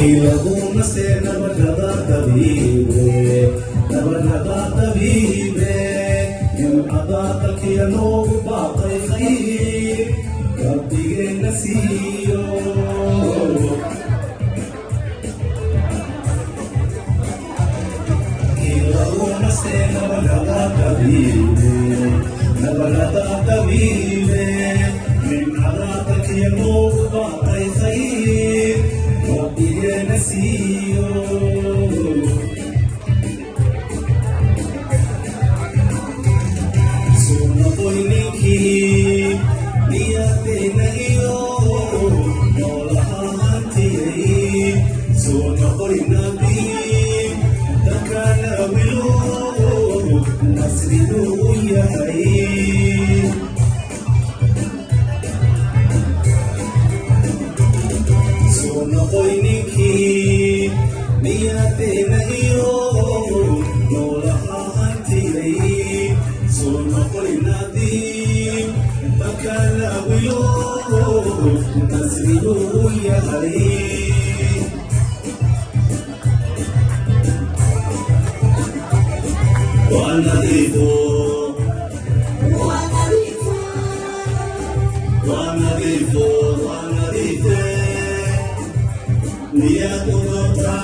Ilaguna se nabadata vive, nabadata vive, yung abata kaya no batay kay, kapigay na siyo. Ilaguna se nabadata vive, nabadata vive, yung abata kaya no batay kay, kapigay na siyo. Sono ko'y ninghi, niyate na iyo, nolahahantiyay. Sono ko'y nabing, takanawilo, nasrinuyay. Sono ko'y ninghi, niyate na iyo, nolahahantiyay. Sono ko'y nating pagkalawilo, nasrinuyay. Wanarito, wanarito, wanarito, wanarito, niya tumapra.